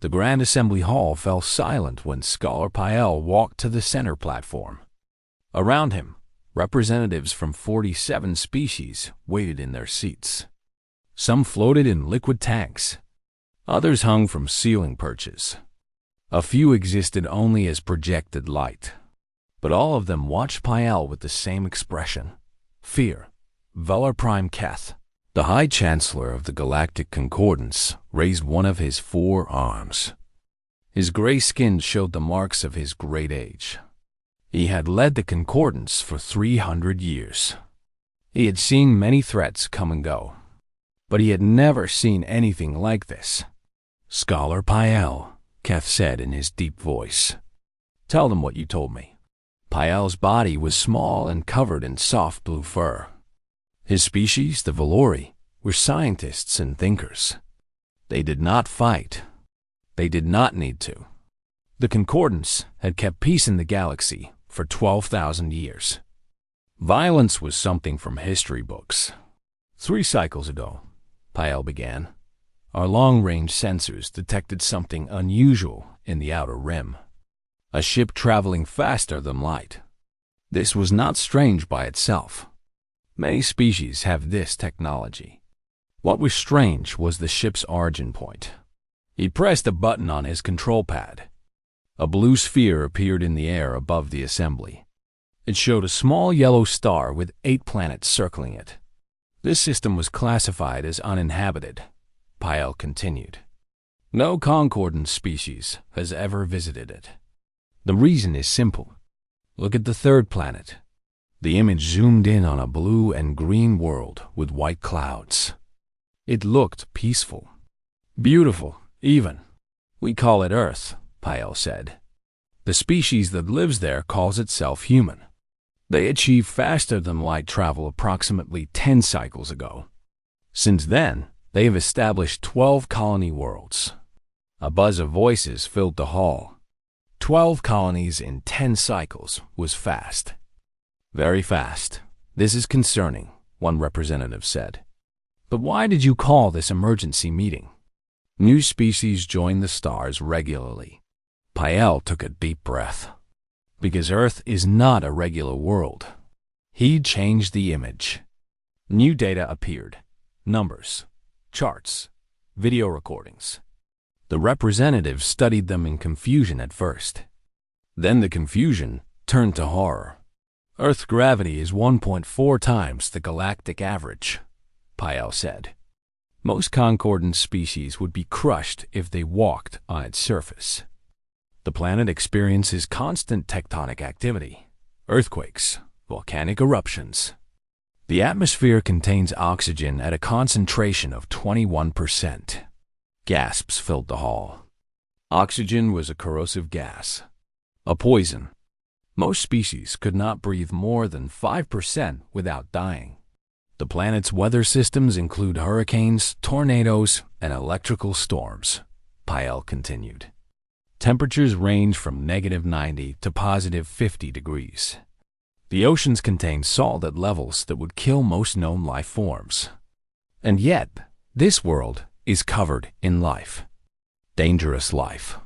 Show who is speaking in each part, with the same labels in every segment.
Speaker 1: The Grand Assembly Hall fell silent when Scholar Pael walked to the center platform. Around him, representatives from 47 species waited in their seats. Some floated in liquid tanks. Others hung from ceiling perches. A few existed only as projected light. But all of them watched Pael with the same expression: fear. Velar Prime Keth, the High Chancellor of the Galactic Concordance, raised one of his 4 arms. His gray skin showed the marks of his great age. He had led the Concordance for 300 years. He had seen many threats come and go, but he had never seen anything like this. "Scholar Pael," Keth said in his deep voice. "Tell them what you told me." Pael's body was small and covered in soft blue fur. His species, the Valori, were scientists and thinkers. They did not fight. They did not need to. The Concordance had kept peace in the galaxy for 12,000 years. Violence was something from history books. 3 cycles ago, Pael began, our long-range sensors detected something unusual in the outer rim. A ship traveling faster than light. This was not strange by itself. Many species have this technology. What was strange was the ship's origin point. He pressed a button on his control pad. A blue sphere appeared in the air above the assembly. It showed a small yellow star with 8 planets circling it. This system was classified as uninhabited, Pael continued. No concordance species has ever visited it. The reason is simple. Look at the 3rd planet. The image zoomed in on a blue and green world with white clouds. It looked peaceful. Beautiful, even. We call it Earth, Pael said. The species that lives there calls itself human. They achieved faster than light travel approximately 10 cycles ago. Since then, they have established 12 colony worlds. A buzz of voices filled the hall. 12 colonies in 10 cycles was fast. Very fast. This is concerning, one representative said. But why did you call this emergency meeting? New species join the stars regularly. Pael took a deep breath. Because Earth is not a regular world. He changed the image. New data appeared. Numbers, charts, video recordings. The representatives studied them in confusion at first. Then the confusion turned to horror. Earth's gravity is 1.4 times the galactic average, Pael said. Most concordant species would be crushed if they walked on its surface. The planet experiences constant tectonic activity, earthquakes, volcanic eruptions. The atmosphere contains oxygen at a concentration of 21%. Gasps filled the hall. Oxygen was a corrosive gas, a poison. Most species could not breathe more than 5% without dying. The planet's weather systems include hurricanes, tornadoes, and electrical storms, Pael continued. Temperatures range from -90 to +50 degrees. The oceans contain salt at levels that would kill most known life forms. And yet, this world is covered in life. Dangerous life.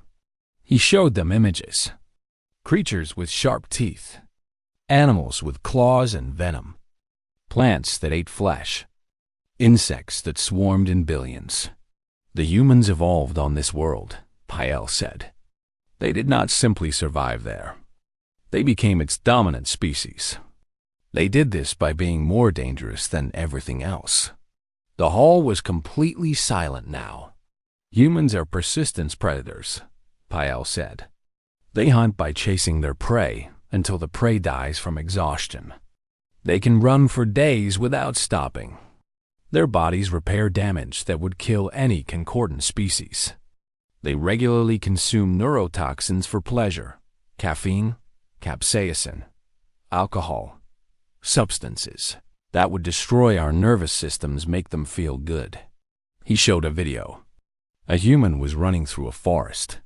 Speaker 1: He showed them images. Creatures with sharp teeth. Animals with claws and venom. Plants that ate flesh. Insects that swarmed in billions. The humans evolved on this world, Pael said. They did not simply survive there. They became its dominant species. They did this by being more dangerous than everything else. The hall was completely silent now. Humans are persistence predators, Pael said. They hunt by chasing their prey until the prey dies from exhaustion. They can run for days without stopping. Their bodies repair damage that would kill any concordant species. They regularly consume neurotoxins for pleasure, caffeine, capsaicin, alcohol, substances that would destroy our nervous systems, make them feel good. He showed a video. A human was running through a forest.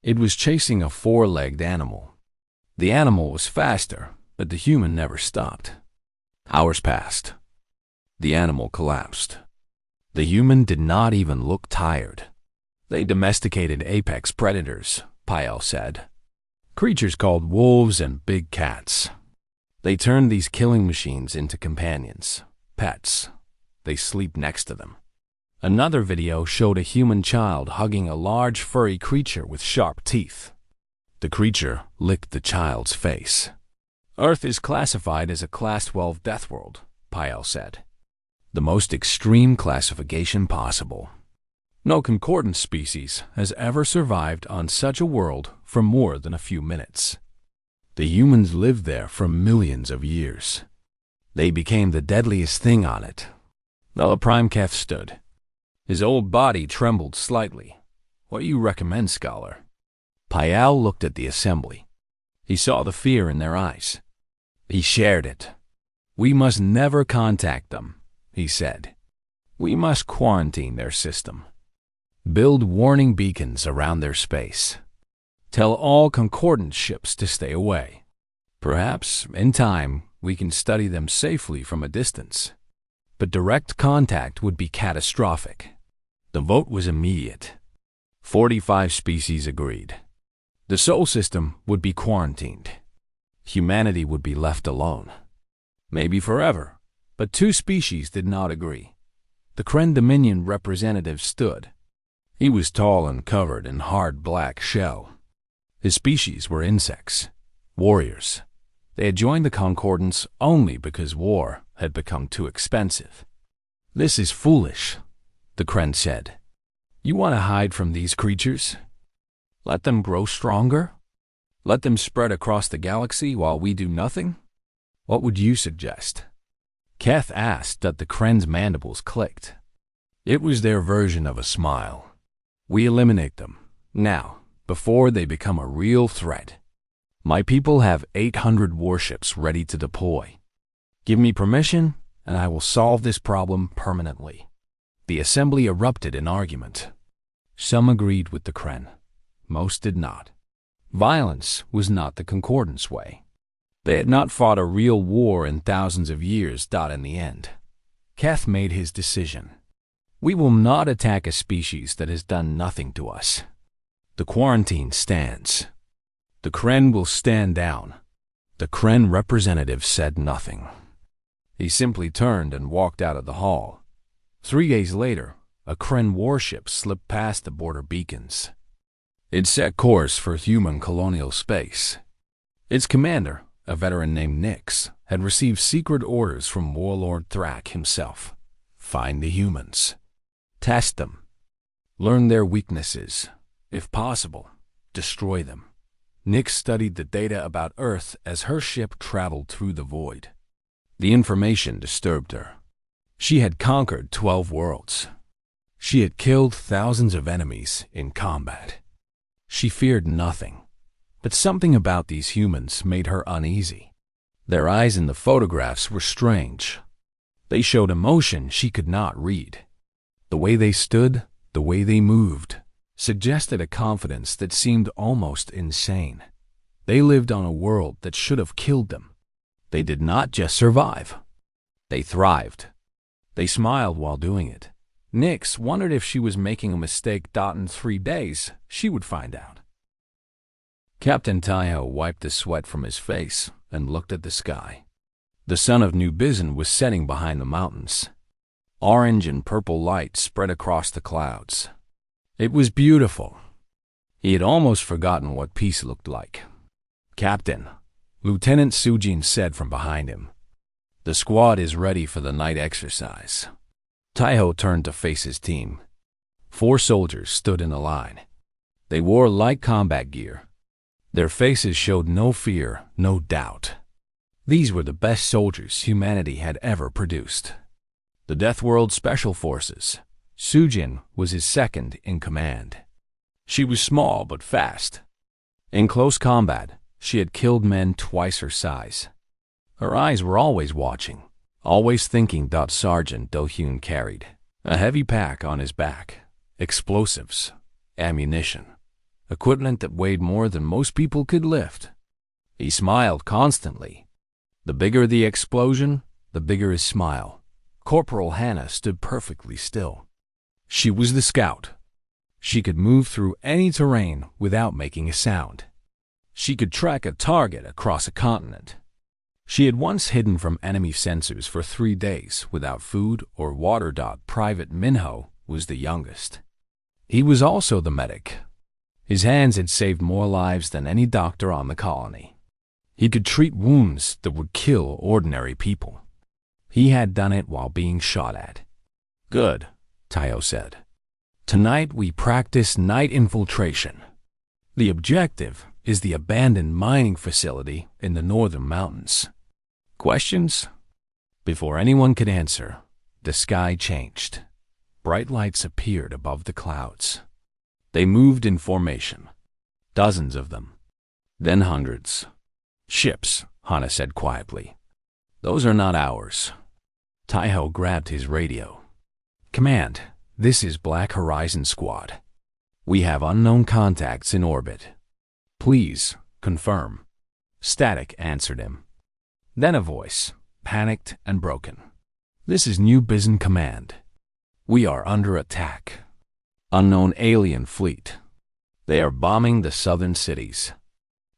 Speaker 1: It was chasing a 4-legged animal. The animal was faster, but the human never stopped. Hours passed. The animal collapsed. The human did not even look tired. They domesticated apex predators, Pael said. Creatures called wolves and big cats. They turned these killing machines into companions, pets. They sleep next to them. Another video showed a human child hugging a large furry creature with sharp teeth. The creature licked the child's face. Earth is classified as a Class 12 death world, Pael said. The most extreme classification possible. No concordant species has ever survived on such a world for more than a few minutes. The humans lived there for millions of years. They became the deadliest thing on it. The Prime Kef stood. His old body trembled slightly. What do you recommend, Scholar? Pael looked at the assembly. He saw the fear in their eyes. He shared it. We must never contact them, he said. We must quarantine their system. Build warning beacons around their space. Tell all concordant ships to stay away. Perhaps, in time, we can study them safely from a distance. But direct contact would be catastrophic. The vote was immediate. 45 species agreed. The Sol system would be quarantined. Humanity would be left alone. Maybe forever, but 2 species did not agree. The Kren Dominion representative stood. He was tall and covered in hard black shell. His species were insects, warriors. They had joined the Concordance only because war had become too expensive. This is foolish, the Kren said. You want to hide from these creatures? Let them grow stronger? Let them spread across the galaxy while we do nothing? What would you suggest? Keth asked that the Kren's mandibles clicked. It was their version of a smile. We eliminate them, now, before they become a real threat. My people have 800 warships ready to deploy. Give me permission, and I will solve this problem permanently. The assembly erupted in argument. Some agreed with the Kren. Most did not. Violence was not the Concordance way. They had not fought a real war in thousands of years. In the end, Keth made his decision. We will not attack a species that has done nothing to us. The quarantine stands. The Kren will stand down. The Kren representative said nothing. He simply turned and walked out of the hall. 3 days later, a Kren warship slipped past the border beacons. It set course for human colonial space. Its commander, a veteran named Nyx, had received secret orders from Warlord Thrak himself. Find the humans. Test them. Learn their weaknesses. If possible, destroy them. Nyx studied the data about Earth as her ship traveled through the void. The information disturbed her. She had conquered 12 worlds. She had killed thousands of enemies in combat. She feared nothing, but something about these humans made her uneasy. Their eyes in the photographs were strange. They showed emotion she could not read. The way they stood, the way they moved, suggested a confidence that seemed almost insane. They lived on a world that should have killed them. They did not just survive. They thrived. They smiled while doing it. Nyx wondered if she was making a mistake. In 3 days, she would find out. Captain Taiho wiped the sweat from his face and looked at the sky. The sun of New Bizen was setting behind the mountains. Orange and purple light spread across the clouds. It was beautiful. He had almost forgotten what peace looked like. Captain, Lieutenant Sujin said from behind him. The squad is ready for the night exercise. Taiho turned to face his team. 4 soldiers stood in a line. They wore light combat gear. Their faces showed no fear, no doubt. These were the best soldiers humanity had ever produced. The Deathworld Special Forces. Sujin was his second in command. She was small but fast. In close combat, she had killed men twice her size. Her eyes were always watching, always thinking. Sergeant Do-hyun carried a heavy pack on his back, explosives, ammunition, equipment that weighed more than most people could lift. He smiled constantly. The bigger the explosion, the bigger his smile. Corporal Hannah stood perfectly still. She was the scout. She could move through any terrain without making a sound. She could track a target across a continent. She had once hidden from enemy sensors for 3 days without food or water. Private Minho was the youngest. He was also the medic. His hands had saved more lives than any doctor on the colony. He could treat wounds that would kill ordinary people. He had done it while being shot at. "Good," Taiho said. "Tonight we practice night infiltration. The objective is the abandoned mining facility in the northern mountains. Questions?" Before anyone could answer, the sky changed. Bright lights appeared above the clouds. They moved in formation, dozens of them, then hundreds. "Ships," Hana said quietly. "Those are not ours." Taiho grabbed his radio. "Command, this is Black Horizon Squad. We have unknown contacts in orbit. Please, confirm." Static answered him. Then a voice, panicked and broken. "This is New Bizen Command. We are under attack. Unknown alien fleet. They are bombing the southern cities.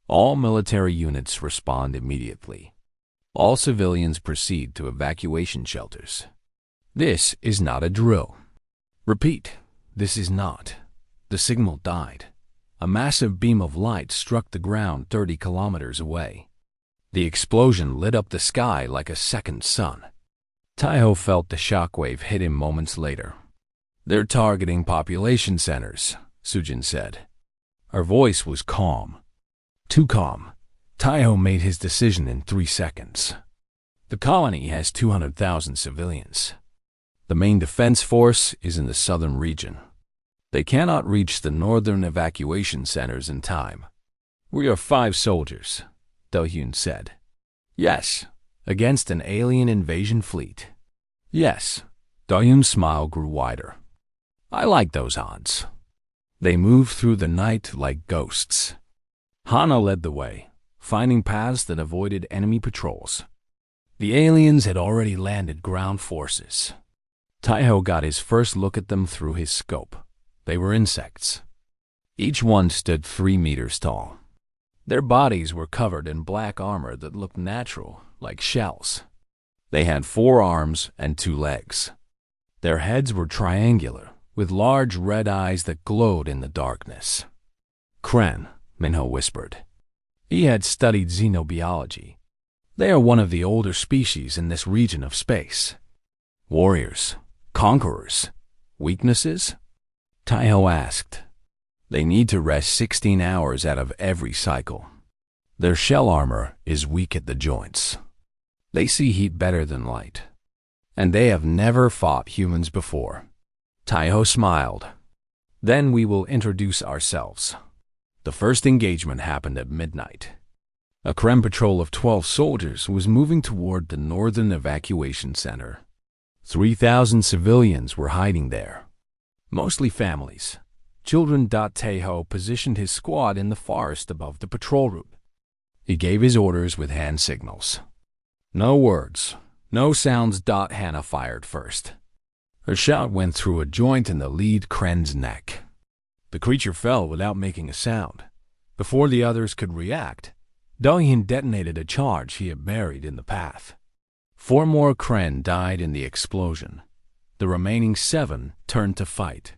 Speaker 1: All military units respond immediately. All civilians proceed to evacuation shelters. This is not a drill. Repeat, this is not." The signal died. A massive beam of light struck the ground 30 kilometers away. The explosion lit up the sky like a second sun. Taiho felt the shockwave hit him moments later. "They're targeting population centers," Sujin said. Her voice was calm. Too calm. Taiho made his decision in 3 seconds. The colony has 200,000 civilians. The main defense force is in the southern region. They cannot reach the northern evacuation centers in time. "We are 5 soldiers," Do-hyun said. "Yes, against an alien invasion fleet." "Yes." Do-hyun's smile grew wider. "I like those odds." They moved through the night like ghosts. Hana led the way, finding paths that avoided enemy patrols. The aliens had already landed ground forces. Taiho got his first look at them through his scope. They were insects. Each one stood 3 meters tall. Their bodies were covered in black armor that looked natural, like shells. They had 4 arms and 2 legs. Their heads were triangular, with large red eyes that glowed in the darkness. "Kren," Minho whispered. He had studied xenobiology. They are one of the older species in this region of space. "Warriors, conquerors, weaknesses?" Taiho asked. "They need to rest 16 hours out of every cycle. Their shell armor is weak at the joints. They see heat better than light. And they have never fought humans before." Taiho smiled. "Then we will introduce ourselves." The first engagement happened at midnight. A Krem patrol of 12 soldiers was moving toward the northern evacuation center. 3,000 civilians were hiding there, mostly families. Children. Taiho positioned his squad in the forest above the patrol route. He gave his orders with hand signals. No words, no sounds. Hana fired first. Her shot went through a joint in the lead Kren's neck. The creature fell without making a sound. Before the others could react, Do-hyun detonated a charge he had buried in the path. 4 more Kren died in the explosion. The remaining 7 turned to fight.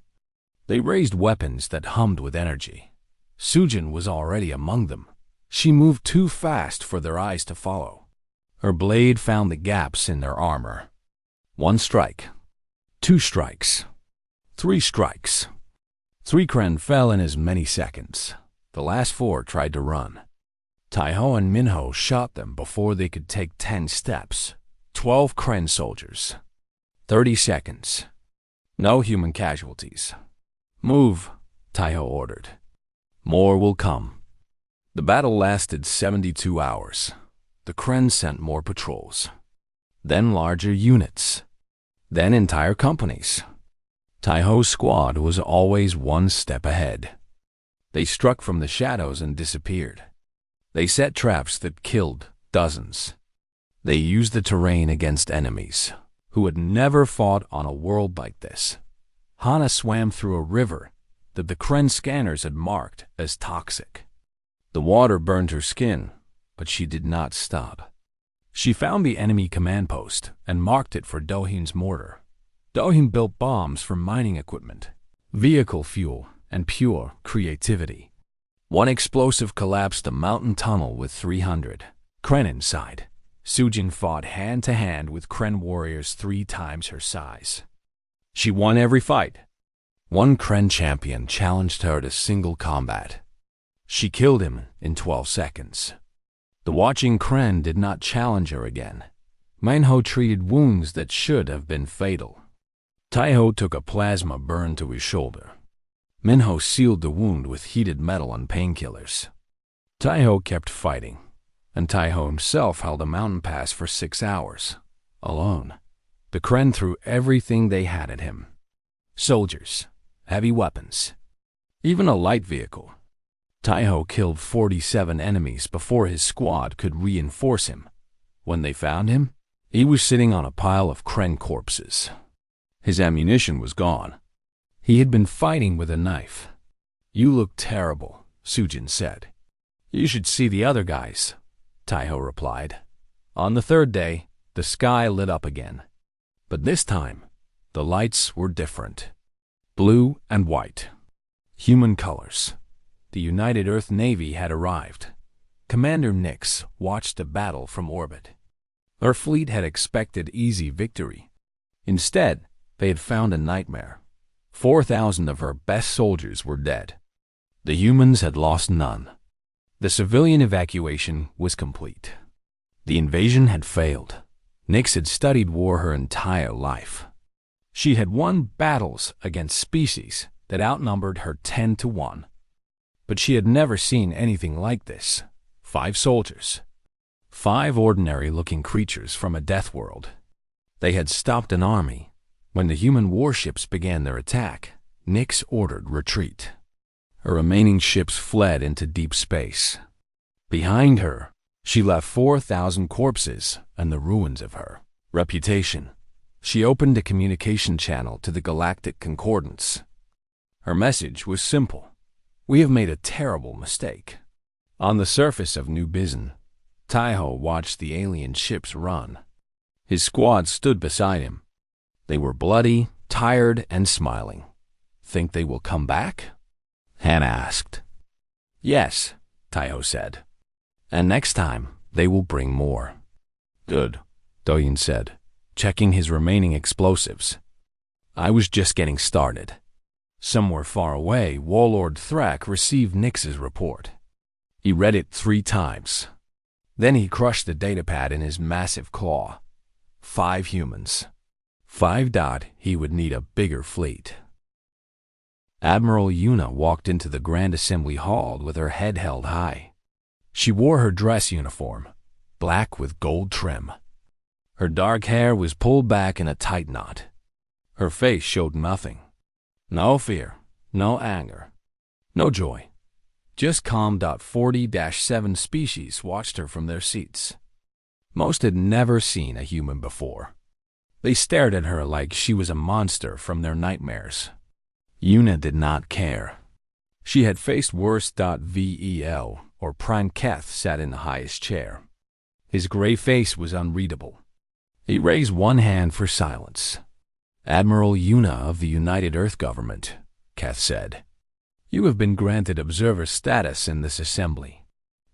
Speaker 1: They raised weapons that hummed with energy. Sujin was already among them. She moved too fast for their eyes to follow. Her blade found the gaps in their armor. 1 strike. 2 strikes. 3 strikes. 3 Kren fell in as many seconds. The last 4 tried to run. Taiho and Minho shot them before they could take 10 steps. 12 Kren soldiers. 30 seconds. No human casualties. "Move," Taiho ordered. "More will come." The battle lasted 72 hours. The Kren sent more patrols. Then larger units. Then entire companies. Taiho's squad was always 1 step ahead. They struck from the shadows and disappeared. They set traps that killed dozens. They used the terrain against enemies who had never fought on a world like this. Hana swam through a river, that the Kren scanners had marked as toxic. The water burned her skin, but she did not stop. She found the enemy command post and marked it for Dohin's mortar. Dohin built bombs from mining equipment, vehicle fuel, and pure creativity. One explosive collapsed a mountain tunnel with 300 Kren inside. Sujin fought hand-to-hand with Kren warriors 3 times her size. She won every fight. One Kren champion challenged her to single combat. She killed him in 12 seconds. The watching Kren did not challenge her again. Minho treated wounds that should have been fatal. Taiho took a plasma burn to his shoulder. Minho sealed the wound with heated metal and painkillers. Taiho kept fighting, and Taiho himself held a mountain pass for 6 hours, alone. The Kren threw everything they had at him. Soldiers, heavy weapons, even a light vehicle. Taiho killed 47 enemies before his squad could reinforce him. When they found him, he was sitting on a pile of Kren corpses. His ammunition was gone. He had been fighting with a knife. "You look terrible," Sujin said. "You should see the other guys," Taiho replied. On the 3rd day, the sky lit up again. But this time, the lights were different. Blue and white. Human colors. The United Earth Navy had arrived. Commander Nix watched the battle from orbit. Her fleet had expected easy victory. Instead, they had found a nightmare. 4,000 of her best soldiers were dead. The humans had lost none. The civilian evacuation was complete. The invasion had failed. Nix had studied war her entire life. She had won battles against species that outnumbered her 10 to 1. But she had never seen anything like this. 5 soldiers. 5 ordinary-looking creatures from a death world. They had stopped an army. When the human warships began their attack, Nix ordered retreat. Her remaining ships fled into deep space. Behind her, she left 4,000 corpses and the ruins of her reputation. She opened a communication channel to the Galactic Concordance. Her message was simple. "We have made a terrible mistake." On the surface of New Bizen, Taiho watched the alien ships run. His squad stood beside him. They were bloody, tired, and smiling. "Think they will come back?" Han asked. "Yes," Taiho said. "And next time, they will bring more." "Good," Doyin said, checking his remaining explosives. "I was just getting started." Somewhere far away, Warlord Thrak received Nix's report. He read it 3 times. Then he crushed the datapad in his massive claw. 5 humans. 5. He would need a bigger fleet. Admiral Yuna walked into the Grand Assembly Hall with her head held high. She wore her dress uniform, black with gold trim. Her dark hair was pulled back in a tight knot. Her face showed nothing. No fear, no anger, no joy. Just calm. 40-7 species watched her from their seats. Most had never seen a human before. They stared at her like she was a monster from their nightmares. Yuna did not care. She had faced worse. Vel, or Prime Keth, sat in the highest chair. His gray face was unreadable. He raised one hand for silence. "Admiral Yuna of the United Earth Government," Keth said. "You have been granted observer status in this assembly.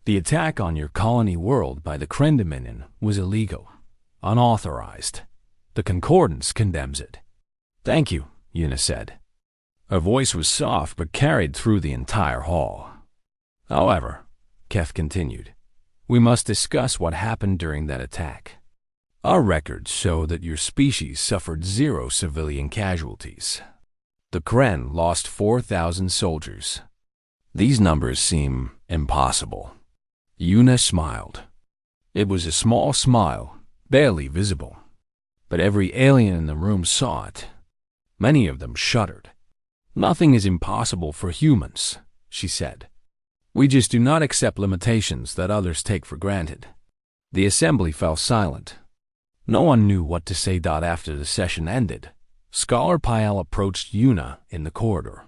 Speaker 1: The attack on your colony world by the Kren Dominion was illegal, unauthorized. The Concordance condemns it." "Thank you," Yuna said. Her voice was soft but carried through the entire hall. "However," Keth continued, "we must discuss what happened during that attack. Our records show that your species suffered 0 civilian casualties. The Kren lost 4,000 soldiers. These numbers seem impossible." Yuna smiled. It was a small smile, barely visible. But every alien in the room saw it. Many of them shuddered. "Nothing is impossible for humans," she said. "We just do not accept limitations that others take for granted." The assembly fell silent. No one knew what to say. After the session ended, Scholar Pael approached Yuna in the corridor.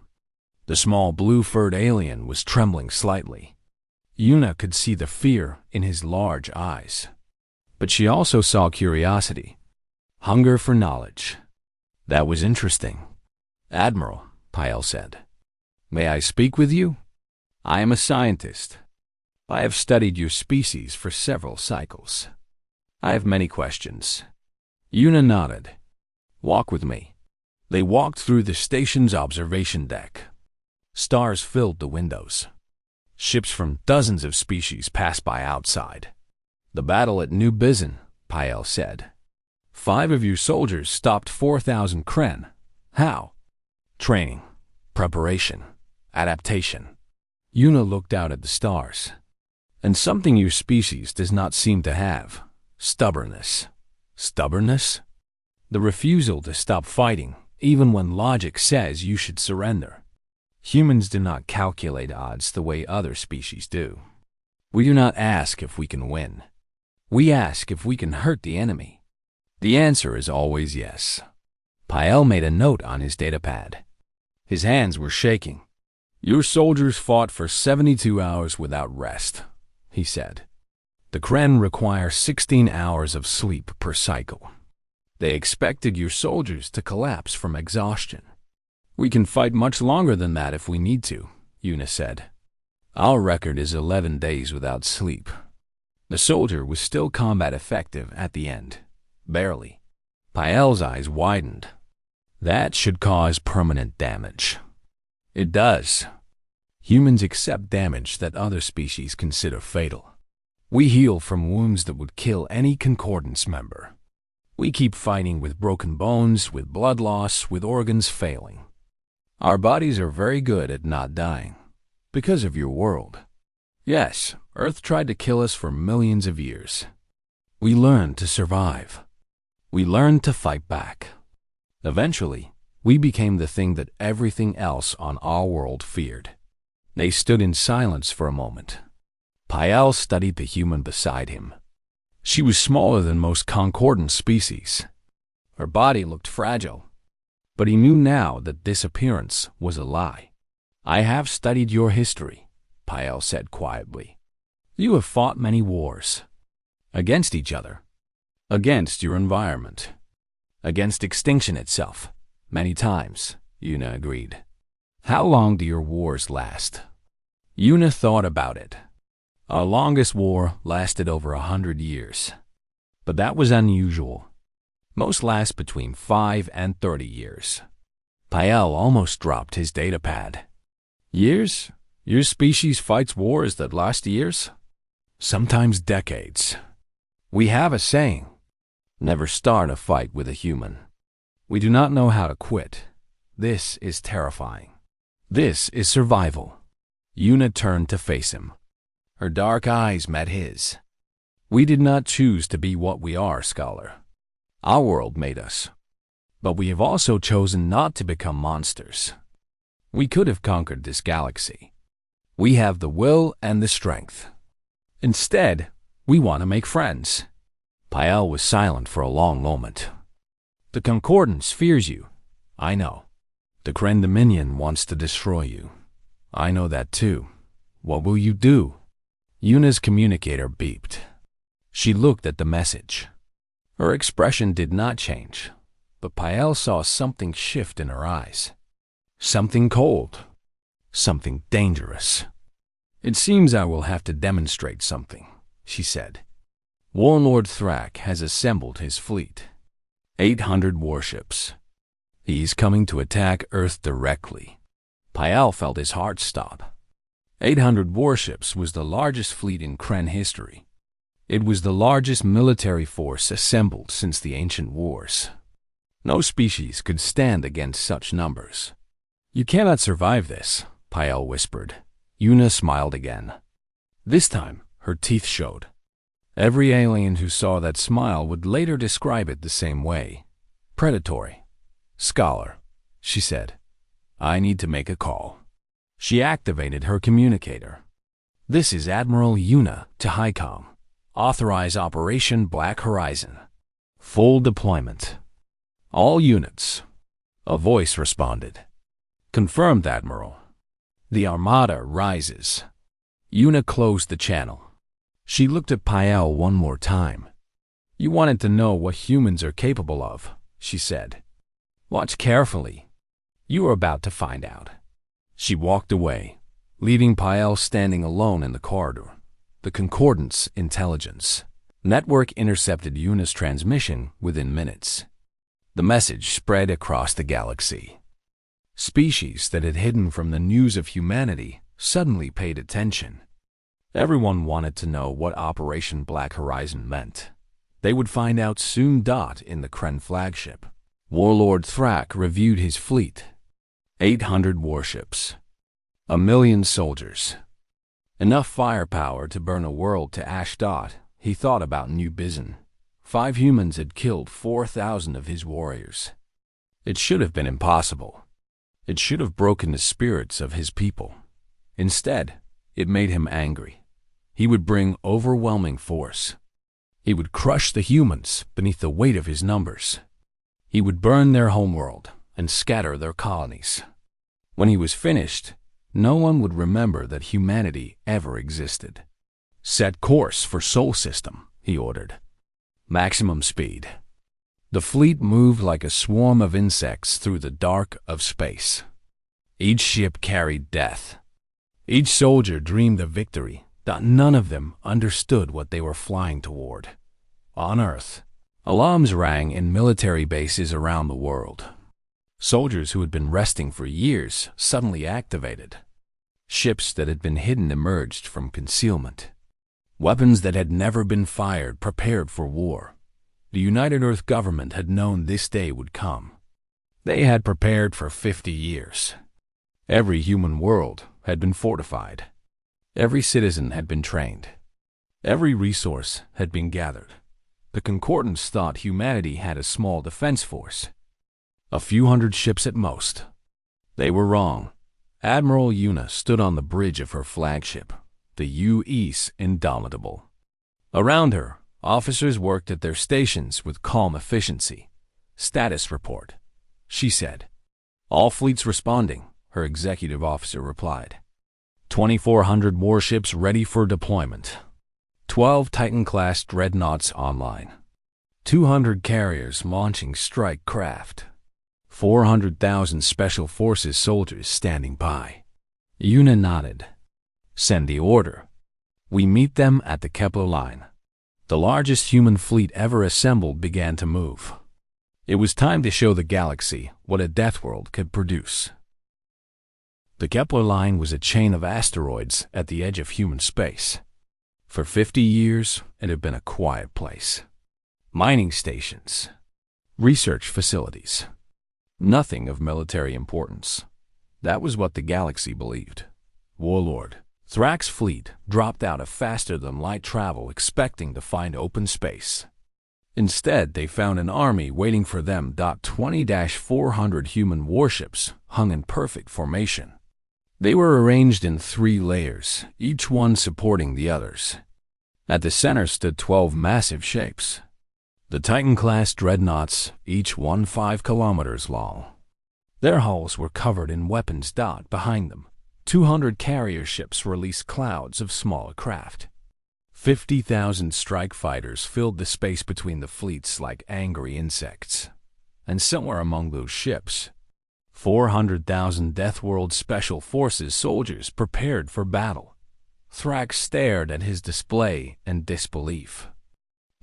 Speaker 1: The small blue-furred alien was trembling slightly. Yuna could see the fear in his large eyes. But she also saw curiosity, hunger for knowledge. That was interesting. "Admiral," Pael said, "may I speak with you? I am a scientist. I have studied your species for several cycles. I have many questions." Yuna nodded. "Walk with me." They walked through the station's observation deck. Stars filled the windows. Ships from dozens of species passed by outside. "The battle at New Bizin," Pael said. 5 of your soldiers stopped 4,000 Kren. How?" "Training, preparation, adaptation." Yuna looked out at the stars. "And something your species does not seem to have: stubbornness." "Stubbornness?" "The refusal to stop fighting, even when logic says you should surrender. Humans do not calculate odds the way other species do. We do not ask if we can win. We ask if we can hurt the enemy. The answer is always yes." Pael made a note on his datapad. His hands were shaking. "Your soldiers fought for 72 hours without rest," he said. "The Kren require 16 hours of sleep per cycle. They expected your soldiers to collapse from exhaustion." "We can fight much longer than that if we need to," Yuna said. "Our record is 11 days without sleep." The soldier was still combat effective at the end. Barely. Pael's eyes widened. "That should cause permanent damage." "It does. Humans accept damage that other species consider fatal. We heal from wounds that would kill any Concordance member. We keep fighting with broken bones, with blood loss, with organs failing. Our bodies are very good at not dying, because of your world. Yes, Earth tried to kill us for millions of years. We learned to survive. We learned to fight back. Eventually, we became the thing that everything else on our world feared." They stood in silence for a moment. Pael studied the human beside him. She was smaller than most concordant species. Her body looked fragile, but he knew now that this appearance was a lie. "I have studied your history," Pael said quietly. "You have fought many wars. Against each other. Against your environment. Against extinction itself. Many times," Yuna agreed. "How long do your wars last?" Yuna thought about it. "Our longest war lasted over 100 years. But that was unusual. Most last between 5 and 30 years. Pael almost dropped his datapad. "Years? Your species fights wars that last years?" "Sometimes decades. We have a saying, never start a fight with a human. We do not know how to quit. This is terrifying. This is survival." Yuna turned to face him. Her dark eyes met his. "We did not choose to be what we are, scholar. Our world made us. But we have also chosen not to become monsters. We could have conquered this galaxy. We have the will and the strength. Instead, we want to make friends." Pael was silent for a long moment. "The Concordance fears you. I know. The Kren Dominion wants to destroy you. I know that too. What will you do?" Yuna's communicator beeped. She looked at the message. Her expression did not change, but Pael saw something shift in her eyes. Something cold. Something dangerous. "It seems I will have to demonstrate something," she said. "Warlord Thrak has assembled his fleet. 800 warships. He's coming to attack Earth directly." Pael felt his heart stop. 800 warships was the largest fleet in Kren history. It was the largest military force assembled since the ancient wars. No species could stand against such numbers. "You cannot survive this," Pael whispered. Yuna smiled again. This time, her teeth showed. Every alien who saw that smile would later describe it the same way. "Predatory. Scholar," she said. "I need to make a call." She activated her communicator. "This is Admiral Yuna to HICOM. Authorize Operation Black Horizon. Full deployment. All units." A voice responded. "Confirmed, Admiral. The Armada rises. Una closed the channel. She looked at Pael one more time. You wanted to know what humans are capable of, she said. Watch carefully. You are about to find out. She walked away, leaving Pael standing alone in the corridor. The Concordance Intelligence Network intercepted Una's transmission within minutes. The message spread across the galaxy. Species that had hidden from the news of humanity suddenly paid attention. Everyone wanted to know what Operation Black Horizon meant. They would find out soon. In the Kren flagship, Warlord Thrak reviewed his fleet. 800 warships. 1 million soldiers. Enough firepower to burn a world to ash. He thought about New Bizon. 5 humans had killed 4,000 of his warriors. It should have been impossible. It should have broken the spirits of his people. Instead, it made him angry. He would bring overwhelming force. He would crush the humans beneath the weight of his numbers. He would burn their homeworld and scatter their colonies. When he was finished, no one would remember that humanity ever existed. Set course for Sol System, he ordered. Maximum speed. The fleet moved like a swarm of insects through the dark of space. Each ship carried death. Each soldier dreamed of victory, but none of them understood what they were flying toward. On Earth, alarms rang in military bases around the world. Soldiers who had been resting for years suddenly activated. Ships that had been hidden emerged from concealment. Weapons that had never been fired prepared for war. The United Earth government had known this day would come. They had prepared for 50 years. Every human world had been fortified. Every citizen had been trained. Every resource had been gathered. The Concordance thought humanity had a small defense force. A few hundred ships at most. They were wrong. Admiral Una stood on the bridge of her flagship, the U.S. Indomitable. Around her, officers worked at their stations with calm efficiency. Status report, she said. All fleets responding, her executive officer replied. 2,400 warships ready for deployment. 12 Titan-class dreadnoughts online. 200 carriers launching strike craft. 400,000 Special Forces soldiers standing by. Una nodded. Send the order. We meet them at the Kepler line. The largest human fleet ever assembled began to move. It was time to show the galaxy what a Deathworld could produce. The Kepler line was a chain of asteroids at the edge of human space. For 50 years, it had been a quiet place. Mining stations. Research facilities. Nothing of military importance. That was what the galaxy believed. Warlord Thrak's fleet dropped out of faster-than-light travel expecting to find open space. Instead, they found an army waiting for them. 20-400 human warships hung in perfect formation. They were arranged in 3 layers, each one supporting the others. At the center stood 12 massive shapes. The Titan-class dreadnoughts, each 5 kilometers long. Their hulls were covered in weapons. Behind them, 200 carrier ships released clouds of smaller craft. 50,000 strike fighters filled the space between the fleets like angry insects. And somewhere among those ships, 400,000 Deathworld Special Forces soldiers prepared for battle. Thrak stared at his display in disbelief.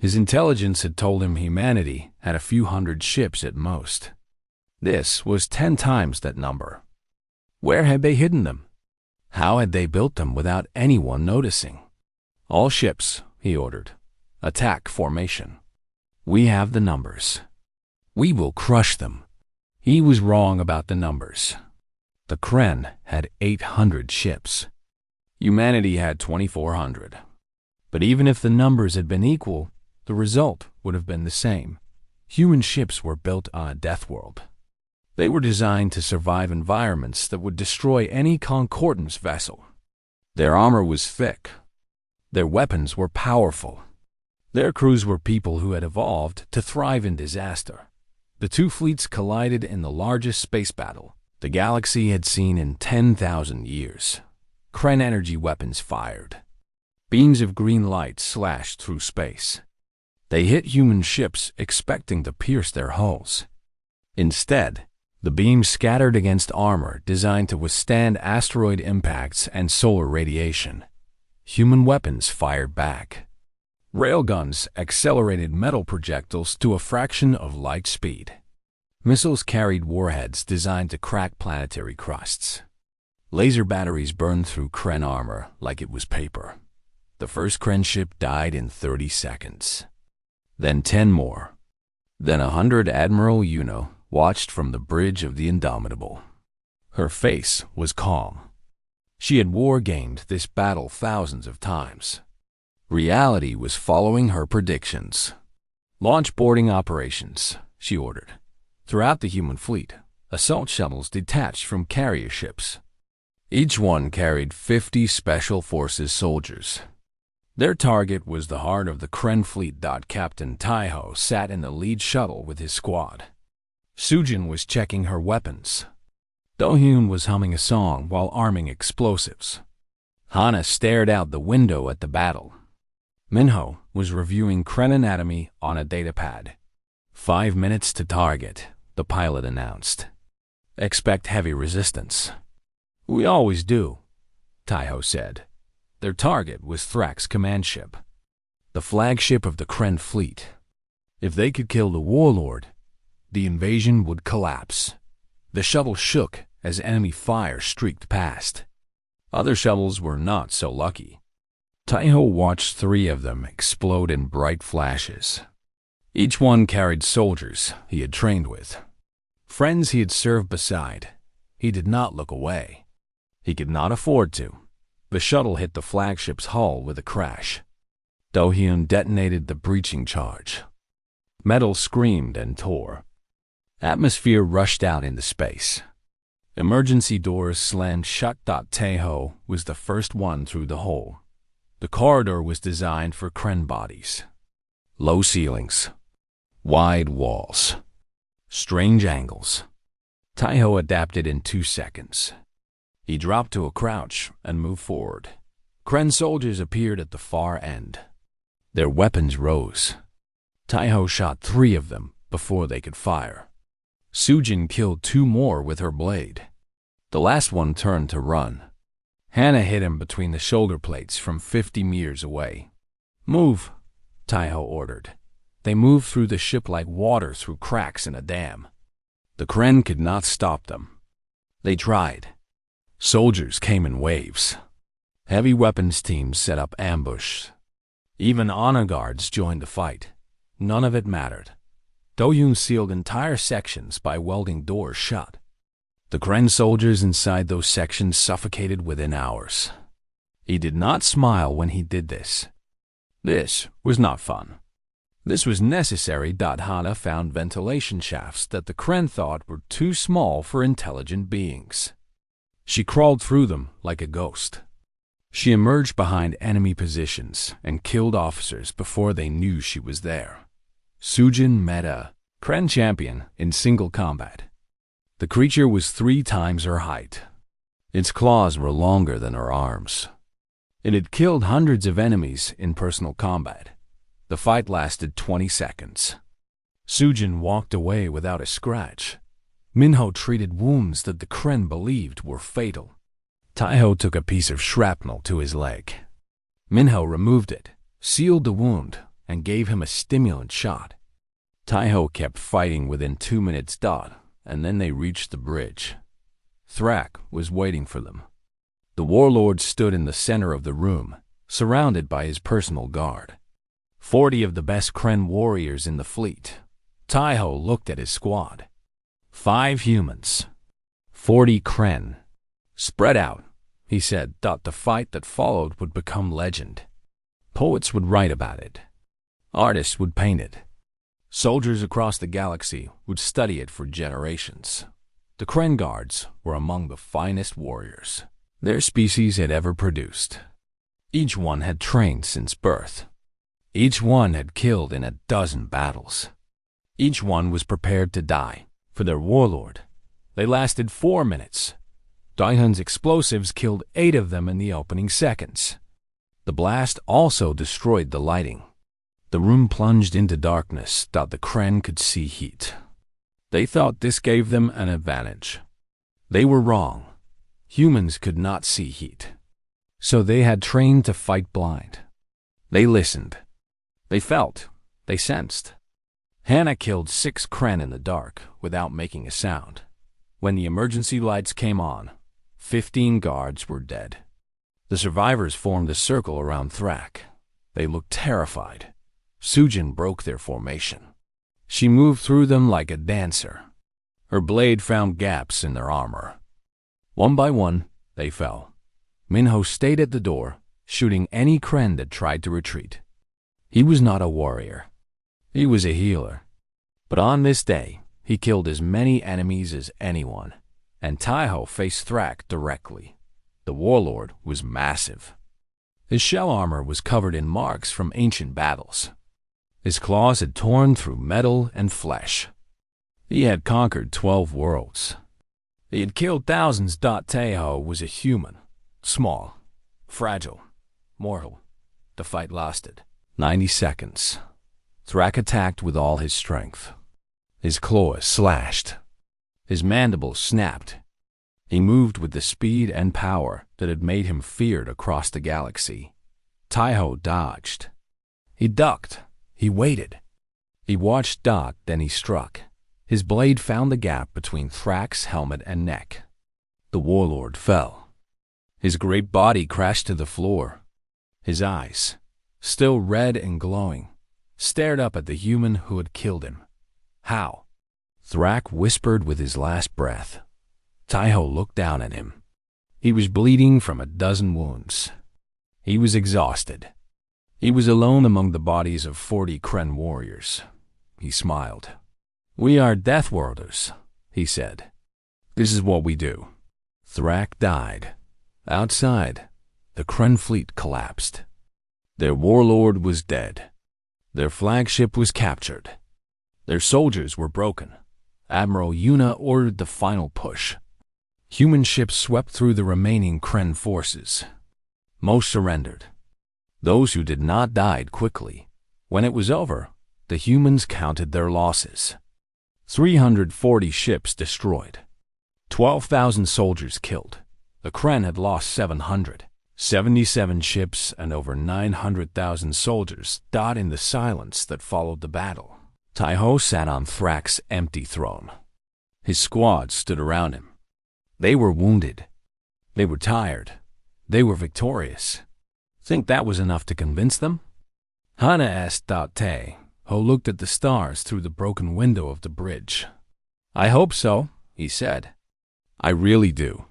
Speaker 1: His intelligence had told him humanity had a few hundred ships at most. This was 10 times that number. Where had they hidden them? How had they built them without anyone noticing? All ships, he ordered. Attack formation. We have the numbers. We will crush them. He was wrong about the numbers. The Kren had 800 ships. Humanity had 2,400. But even if the numbers had been equal, the result would have been the same. Human ships were built on a death world. They were designed to survive environments that would destroy any Concordance vessel. Their armor was thick. Their weapons were powerful. Their crews were people who had evolved to thrive in disaster. The 2 fleets collided in the largest space battle the galaxy had seen in 10,000 years. Kren energy weapons fired. Beams of green light slashed through space. They hit human ships, expecting to pierce their hulls. Instead, the beams scattered against armor designed to withstand asteroid impacts and solar radiation. Human weapons fired back. Railguns accelerated metal projectiles to a fraction of light speed. Missiles carried warheads designed to crack planetary crusts. Laser batteries burned through Kren armor like it was paper. The first Kren ship died in 30 seconds. Then 10 more. Then 100. Admiral Yuno watched from the bridge of the Indomitable. Her face was calm. She had war-gamed this battle thousands of times. Reality was following her predictions. Launch boarding operations, she ordered. Throughout the human fleet, assault shuttles detached from carrier ships. Each one carried 50 Special Forces soldiers. Their target was the heart of the Kren fleet. Captain Taiho sat in the lead shuttle with his squad. Sujin was checking her weapons. Do-hyun was humming a song while arming explosives. Hana stared out the window at the battle. Minho was reviewing Kren anatomy on a datapad. 5 minutes to target, the pilot announced. Expect heavy resistance. We always do, Taiho said. Their target was Thrax's command ship, the flagship of the Kren fleet. If they could kill the warlord, the invasion would collapse. The shuttle shook as enemy fire streaked past. Other shuttles were not so lucky. Taiho watched 3 of them explode in bright flashes. Each one carried soldiers he had trained with, friends he had served beside. He did not look away. He could not afford to. The shuttle hit the flagship's hull with a crash. Do-hyun detonated the breaching charge. Metal screamed and tore. Atmosphere rushed out into space. Emergency doors slammed shut. Taiho was the first one through the hole. The corridor was designed for Kren bodies. Low ceilings, wide walls, strange angles. Taiho adapted in 2 seconds. He dropped to a crouch and moved forward. Kren soldiers appeared at the far end. Their weapons rose. Taiho shot 3 of them before they could fire. Sujin killed 2 more with her blade. The last one turned to run. Hana hit him between the shoulder plates from 50 meters away. Move, Taiho ordered. They moved through the ship like water through cracks in a dam. The Kren could not stop them. They tried. Soldiers came in waves. Heavy weapons teams set up ambush. Even honor guards joined the fight. None of it mattered. Do-hyun sealed entire sections by welding doors shut. The Kren soldiers inside those sections suffocated within hours. He did not smile when he did this. This was not fun. This was necessary. Hana found ventilation shafts that the Kren thought were too small for intelligent beings. She crawled through them like a ghost. She emerged behind enemy positions and killed officers before they knew she was there. Sujin met a Kren champion in single combat. The creature was 3 times her height. Its claws were longer than her arms. It had killed hundreds of enemies in personal combat. The fight lasted 20 seconds. Sujin walked away without a scratch. Minho treated wounds that the Kren believed were fatal. Taiho took a piece of shrapnel to his leg. Minho removed it, sealed the wound, and gave him a stimulant shot. Taiho kept fighting within 2 minutes. And then they reached the bridge. Thrak was waiting for them. The warlord stood in the center of the room, surrounded by his personal guard. 40 of the best Kren warriors in the fleet. Taiho looked at his squad. 5 humans. 40 Kren. Spread out, he said. The fight that followed would become legend. Poets would write about it. Artists would paint it. Soldiers across the galaxy would study it for generations. The Kren guards were among the finest warriors their species had ever produced. Each one had trained since birth. Each one had killed in a dozen battles. Each one was prepared to die for their warlord, They lasted 4 minutes. Daihun's explosives killed 8 of them in the opening seconds. The blast also destroyed the lighting. The room plunged into darkness. The Kren could see heat. They thought this gave them an advantage. They were wrong. Humans could not see heat. So they had trained to fight blind. They listened. They felt. They sensed. Hannah killed 6 Kren in the dark without making a sound. When the emergency lights came on, 15 guards were dead. The survivors formed a circle around Thrak. They looked terrified. Sujin broke their formation. She moved through them like a dancer. Her blade found gaps in their armor. One by one, they fell. Minho stayed at the door, shooting any Kren that tried to retreat. He was not a warrior. He was a healer. But on this day, he killed as many enemies as anyone, and Taiho faced Thrak directly. The warlord was massive. His shell armor was covered in marks from ancient battles. His claws had torn through metal and flesh. He had conquered 12 worlds. He had killed thousands. Taiho was a human, small, fragile, mortal. The fight lasted 90 seconds. Thrak attacked with all his strength. His claws slashed. His mandibles snapped. He moved with the speed and power that had made him feared across the galaxy. Taiho dodged. He ducked. He waited. He watched Dot, then he struck. His blade found the gap between Thrak's helmet and neck. The warlord fell. His great body crashed to the floor. His eyes, still red and glowing, stared up at the human who had killed him. How? Thrak whispered with his last breath. Taiho looked down at him. He was bleeding from a dozen wounds. He was exhausted. He was alone among the bodies of 40 Kren warriors. He smiled. "We are Deathworlders," he said. "This is what we do." Thrak died. Outside, the Kren fleet collapsed. Their warlord was dead. Their flagship was captured. Their soldiers were broken. Admiral Yuna ordered the final push. Human ships swept through the remaining Kren forces. Most surrendered. Those who did not died quickly. When it was over, the humans counted their losses. 340 ships destroyed. 12,000 soldiers killed. The Kren had lost 777 ships and over 900,000 soldiers died in the silence that followed the battle. Taiho sat on Thrak's empty throne. His squad stood around him. They were wounded. They were tired. They were victorious. Think that was enough to convince them? Hana asked Te, who looked at the stars through the broken window of the bridge. "I hope so," he said. "I really do."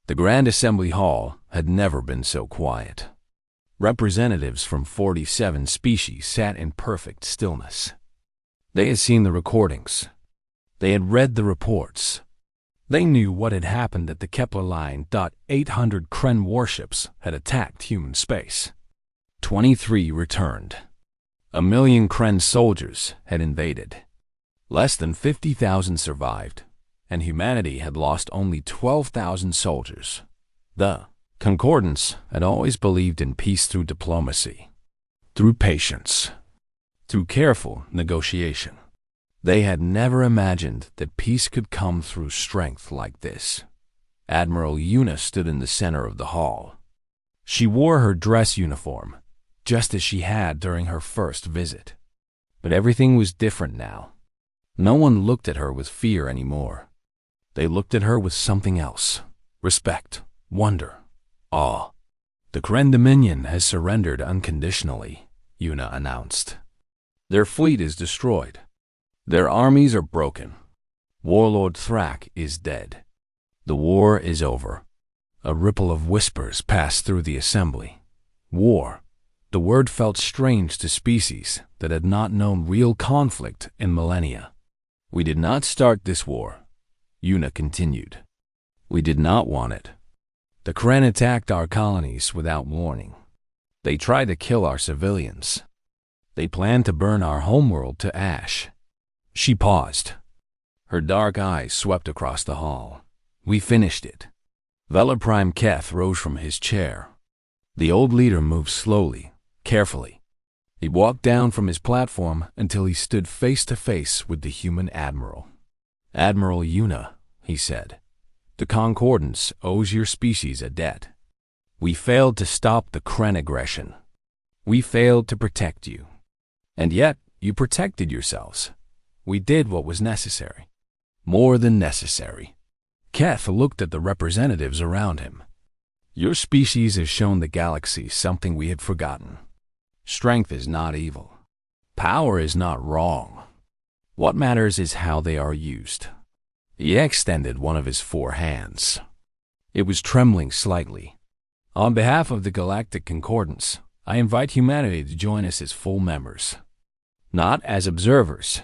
Speaker 1: The Grand Assembly Hall had never been so quiet. Representatives from 47 species sat in perfect stillness. They had seen the recordings. They had read the reports. They knew what had happened at the Kepler line. 800 Kren warships had attacked human space. 23 returned. 1 million Kren soldiers had invaded. Less than 50,000 survived, and humanity had lost only 12,000 soldiers. The Concordance had always believed in peace through diplomacy, through patience, through careful negotiation. They had never imagined that peace could come through strength like this. Admiral Yuna stood in the center of the hall. She wore her dress uniform, just as she had during her first visit. But everything was different now. No one looked at her with fear anymore. They looked at her with something else: respect, wonder, awe. "The Kren Dominion has surrendered unconditionally," Yuna announced. "Their fleet is destroyed. Their armies are broken. Warlord Thrak is dead. The war is over." A ripple of whispers passed through the assembly. War. The word felt strange to species that had not known real conflict in millennia. "We did not start this war," Yuna continued. "We did not want it. The Kren attacked our colonies without warning. They tried to kill our civilians. They planned to burn our homeworld to ash." She paused. Her dark eyes swept across the hall. "We finished it." Velar Prime Keth rose from his chair. The old leader moved slowly, carefully. He walked down from his platform until he stood face to face with the human admiral. "Admiral Una," he said, "the Concordance owes your species a debt. We failed to stop the Kren aggression. We failed to protect you. And yet, you protected yourselves. We did what was necessary. More than necessary." Keth looked at the representatives around him. "Your species has shown the galaxy something we had forgotten. Strength is not evil. Power is not wrong. What matters is how they are used." He extended one of his 4 hands. It was trembling slightly. "On behalf of the Galactic Concordance, I invite humanity to join us as full members. Not as observers,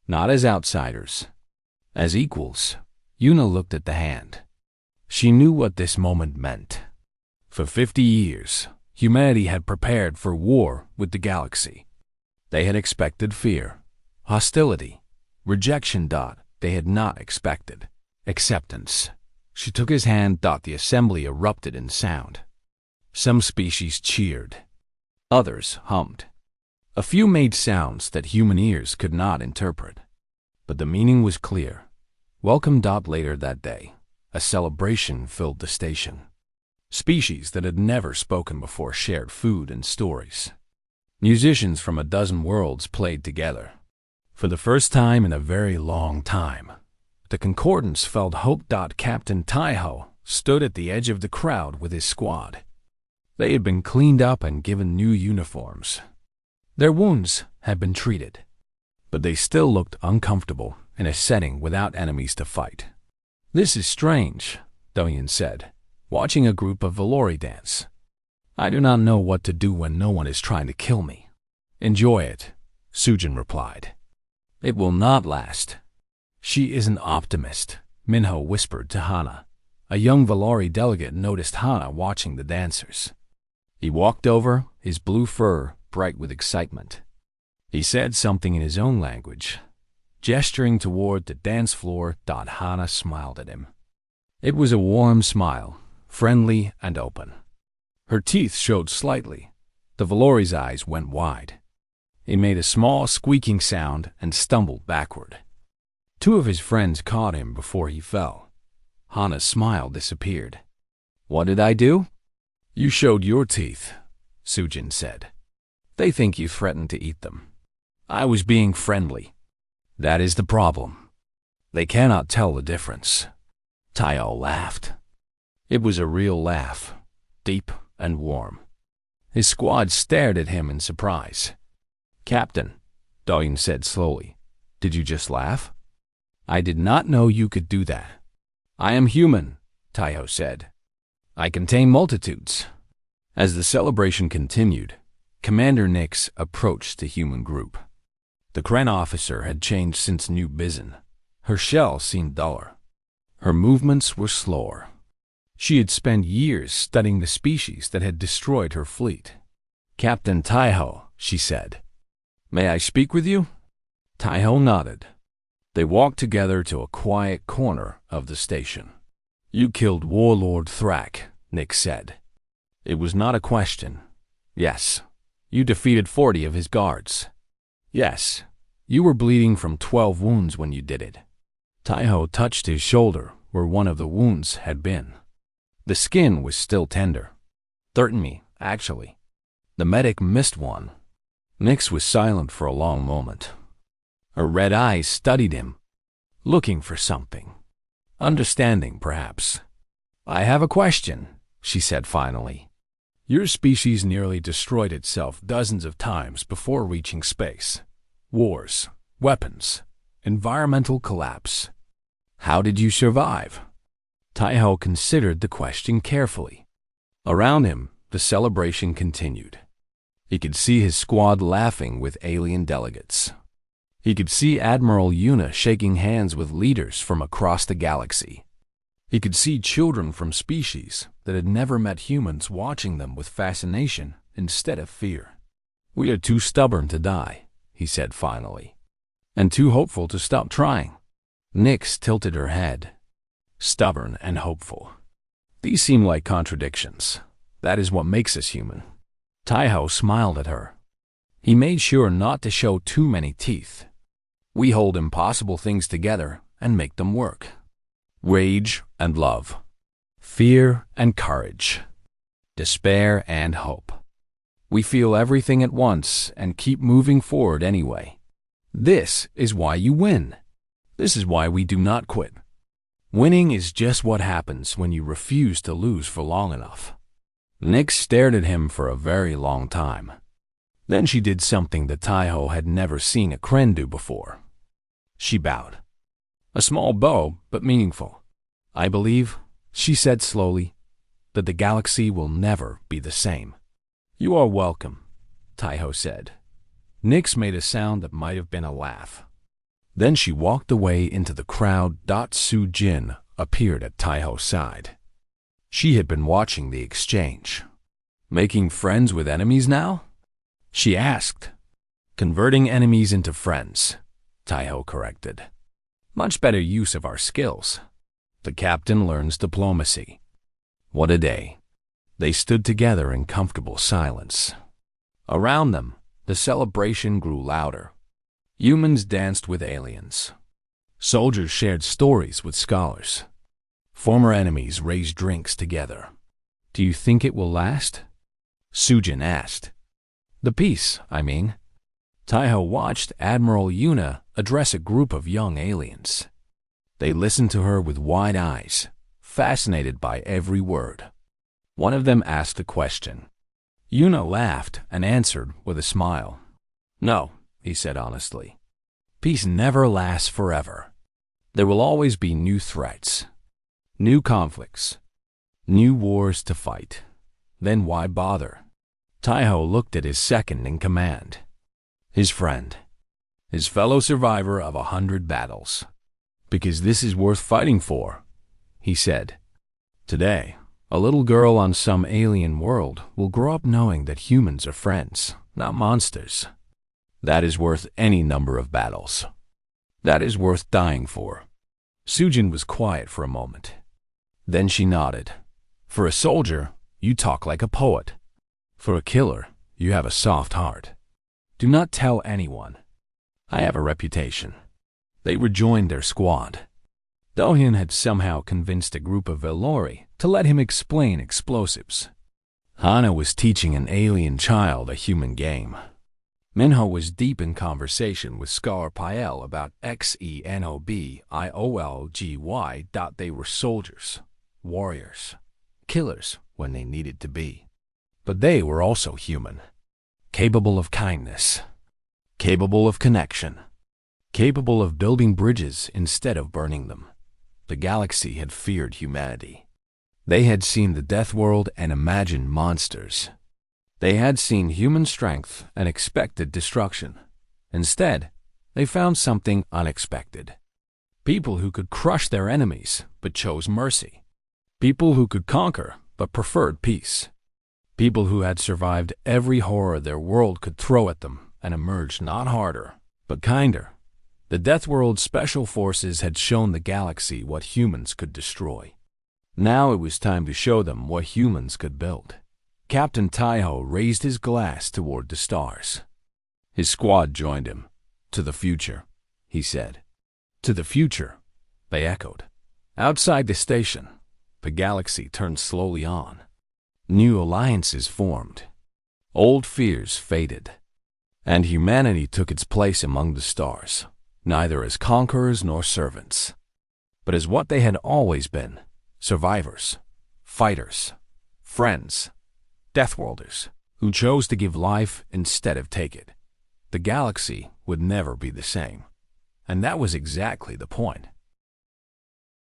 Speaker 1: not as outsiders, as equals." Una looked at the hand. She knew what this moment meant. For 50 years, humanity had prepared for war with the galaxy. They had expected fear, hostility, rejection. They had not expected acceptance. She took his hand. The assembly erupted in sound. Some species cheered. Others hummed. A few made sounds that human ears could not interpret. But the meaning was clear. Welcome. Later that day, a celebration filled the station. Species that had never spoken before shared food and stories. Musicians from a dozen worlds played together. For the first time in a very long time, the Concordance felt hope. Captain Taiho stood at the edge of the crowd with his squad. They had been cleaned up and given new uniforms. Their wounds had been treated, but they still looked uncomfortable in a setting without enemies to fight. "This is strange," Doyen said, watching a group of Valori dance. "I do not know what to do when no one is trying to kill me." "Enjoy it," Sujin replied. "It will not last." "She is an optimist," Minho whispered to Hana. A young Valori delegate noticed Hana watching the dancers. He walked over, his blue fur bright with excitement. He said something in his own language. Gesturing toward the dance floor, Hana smiled at him. It was a warm smile, friendly and open. Her teeth showed slightly. The Valori's eyes went wide. He made a small squeaking sound and stumbled backward. 2 of his friends caught him before he fell. Hana's smile disappeared. "What did I do?" "You showed your teeth," Sujin said. "They think you threatened to eat them. I was being friendly. That is the problem. They cannot tell the difference." Taiyo laughed. It was a real laugh, deep and warm. His squad stared at him in surprise. "Captain," Doyen said slowly, "did you just laugh?" "I did not know you could do that." "I am human," Taiyo said. "I contain multitudes." As the celebration continued, Commander Nix approached the human group. The Kren officer had changed since New Bizen. Her shell seemed duller. Her movements were slower. She had spent years studying the species that had destroyed her fleet. "Captain Taiho," she said. "May I speak with you?" Taiho nodded. They walked together to a quiet corner of the station. "You killed Warlord Thrak," Nick said. It was not a question. "Yes." "You defeated 40 of his guards." "Yes." "You were bleeding from 12 wounds when you did it." Taiho touched his shoulder where one of the wounds had been. The skin was still tender. "Threatened me, actually." The medic missed one. Nix was silent for a long moment. Her red eyes studied him, looking for something. Understanding, perhaps. "I have a question," she said finally. "Your species nearly destroyed itself dozens of times before reaching space. Wars, weapons, environmental collapse. How did you survive?" Taiho considered the question carefully. Around him, the celebration continued. He could see his squad laughing with alien delegates. He could see Admiral Una shaking hands with leaders from across the galaxy. He could see children from species that had never met humans watching them with fascination instead of fear. "We are too stubborn to die," he said finally, "and too hopeful to stop trying. Nyx tilted her head, stubborn and hopeful. These seem like contradictions. That is what makes us human. Taiho smiled at her. He made sure not to show too many teeth. We hold impossible things together and make them work. Rage and love. Fear and courage. Despair and hope. We feel everything at once and keep moving forward anyway. This is why you win. This is why we do not quit. Winning is just what happens when you refuse to lose for long enough. Nyx stared at him for a very long time. Then she did something that Taiho had never seen a Kren do before. She bowed. A small bow, but meaningful. I believe, she said slowly, that the galaxy will never be the same. You are welcome, Taiho said. Nyx made a sound that might have been a laugh. Then she walked away into the crowd. Su Jin appeared at Taiho's side. She had been watching the exchange. Making friends with enemies now? She asked. Converting enemies into friends, Taiho corrected. Much better use of our skills. The captain learns diplomacy. What a day. They stood together in comfortable silence. Around them, the celebration grew louder. Humans danced with aliens. Soldiers shared stories with scholars. Former enemies raised drinks together. Do you think it will last? Sujin asked. The peace, I mean. Taiho watched Admiral Yuna address a group of young aliens. They listened to her with wide eyes, fascinated by every word. One of them asked a question. Yuna laughed and answered with a smile. No, he said honestly. Peace never lasts forever. There will always be new threats, new conflicts, new wars to fight. Then why bother? Taiho looked at his second in command. His friend. His fellow survivor of 100 battles. Because this is worth fighting for, he said. Today, a little girl on some alien world will grow up knowing that humans are friends, not monsters. That is worth any number of battles. That is worth dying for. Sujin was quiet for a moment. Then she nodded. For a soldier, you talk like a poet. For a killer, you have a soft heart. Do not tell anyone. I have a reputation. They rejoined their squad. Dohyun had somehow convinced a group of Velori to let him explain explosives. Hana was teaching an alien child a human game. Minho was deep in conversation with Scholar Pael about Xenobioolgy. They were soldiers, warriors, killers when they needed to be. But they were also human, capable of kindness, capable of connection, capable of building bridges instead of burning them. The galaxy had feared humanity. They had seen the death world and imagined monsters. They had seen human strength and expected destruction. Instead, they found something unexpected. People who could crush their enemies but chose mercy. People who could conquer but preferred peace. People who had survived every horror their world could throw at them and emerged not harder, but kinder. The Deathworld Special Forces had shown the galaxy what humans could destroy. Now it was time to show them what humans could build. Captain Taiho raised his glass toward the stars. His squad joined him. To the future, he said. To the future, they echoed. Outside the station, the galaxy turned slowly on. New alliances formed. Old fears faded. And humanity took its place among the stars, neither as conquerors nor servants, but as what they had always been, survivors, fighters, friends, Deathworlders, who chose to give life instead of take it. The galaxy would never be the same. And that was exactly the point.